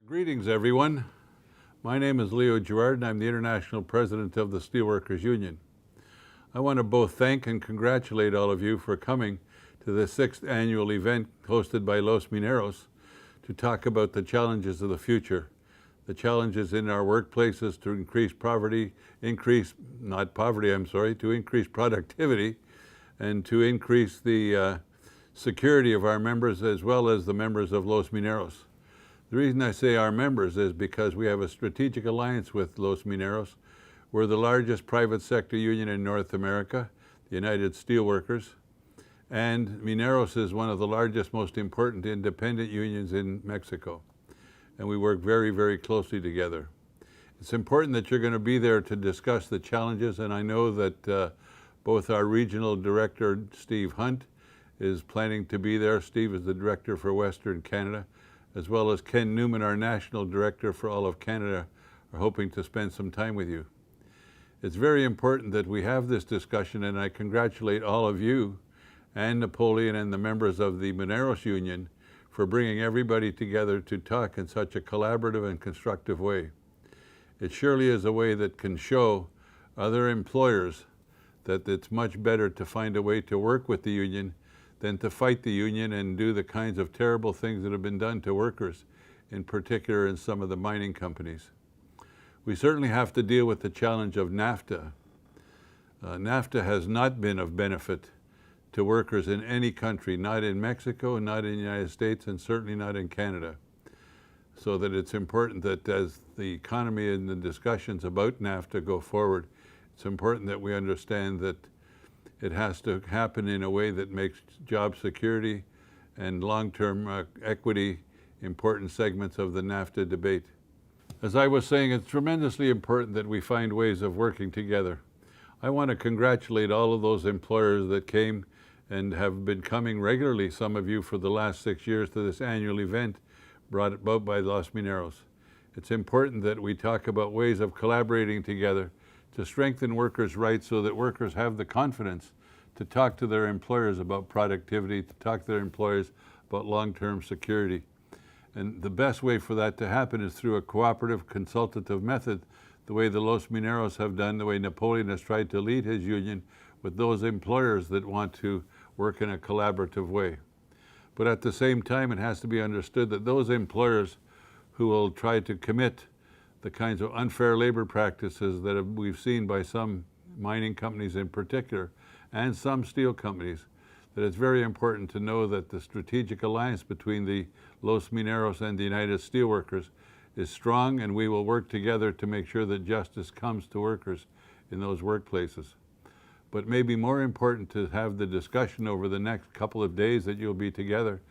Greetings, everyone. My name is Leo Gerard, and I'm the International President of the Steelworkers Union. I want to both thank and congratulate all of you for coming to the 6th annual event hosted by Los Mineros to talk about the challenges of the future, the challenges in our workplaces to increase productivity and to increase the security of our members as well as the members of Los Mineros. The reason I say our members is because we have a strategic alliance with Los Mineros. We're the largest private sector union in North America, the United Steelworkers, and Mineros is one of the largest, most important independent unions in Mexico. And we work very, very closely together. It's important that you're going to be there to discuss the challenges, and I know that both our regional director, Steve Hunt, is planning to be there. Steve is the director for Western Canada, as well as Ken Newman, our national director for all of Canada, are hoping to spend some time with you. It's very important that we have this discussion, and I congratulate all of you and Napoleon and the members of the Mineros Union for bringing everybody together to talk in such a collaborative and constructive way. It surely is a way that can show other employers that it's much better to find a way to work with the union than to fight the union and do the kinds of terrible things that have been done to workers, in particular in some of the mining companies. We certainly have to deal with the challenge of NAFTA. NAFTA has not been of benefit to workers in any country, not in Mexico, not in the United States, and certainly not in Canada. So that it's important that as the economy and the discussions about NAFTA go forward, it's important that we understand that it has to happen in a way that makes job security and long-term equity important segments of the NAFTA debate. As I was saying, it's tremendously important that we find ways of working together. I want to congratulate all of those employers that came and have been coming regularly, some of you for the last 6 years, to this annual event brought about by Los Mineros. It's important that we talk about ways of collaborating together to strengthen workers' rights so that workers have the confidence to talk to their employers about productivity, to talk to their employers about long-term security. And the best way for that to happen is through a cooperative, consultative method, the way the Los Mineros have done, the way Napoleon has tried to lead his union with those employers that want to work in a collaborative way. But at the same time, it has to be understood that those employers who will try to commit the kinds of unfair labor practices that we've seen by some mining companies in particular, and some steel companies, that it's very important to know that the strategic alliance between the Los Mineros and the United Steelworkers is strong, and we will work together to make sure that justice comes to workers in those workplaces. But maybe more important to have the discussion over the next couple of days that you'll be together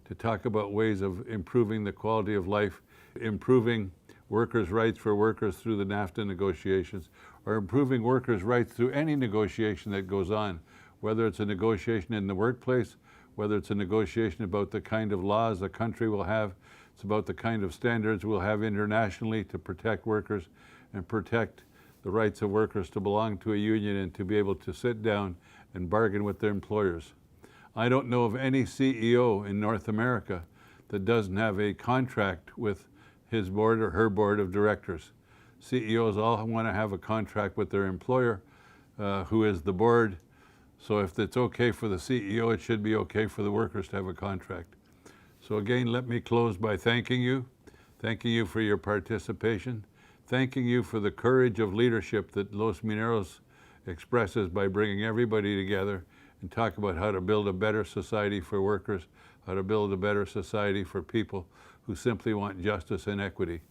to talk about ways of improving the quality of life, improving workers' rights for workers through the NAFTA negotiations, or improving workers' rights through any negotiation that goes on, whether it's a negotiation in the workplace, whether it's a negotiation about the kind of laws a country will have, it's about the kind of standards we'll have internationally to protect workers and protect the rights of workers to belong to a union and to be able to sit down and bargain with their employers. I don't know of any CEO in North America that doesn't have a contract with his board or her board of directors. CEOs all want to have a contract with their employer, who is the board. So if it's okay for the CEO, it should be okay for the workers to have a contract. So again, let me close by thanking you for your participation, thanking you for the courage of leadership that Los Mineros expresses by bringing everybody together and talk about how to build a better society for workers, how to build a better society for people who simply want justice and equity.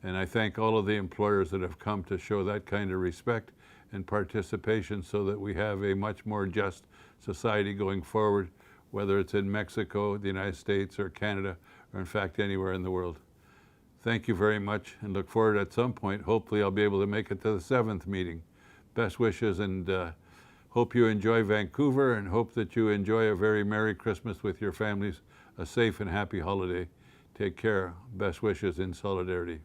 And I thank all of the employers that have come to show that kind of respect and participation so that we have a much more just society going forward, whether it's in Mexico, the United States, or Canada, or in fact anywhere in the world. Thank you very much, and look forward at some point, hopefully I'll be able to make it to the 7th meeting. Best wishes, and hope you enjoy Vancouver, and hope that you enjoy a very Merry Christmas with your families, a safe and happy holiday. Take care. Best wishes in solidarity.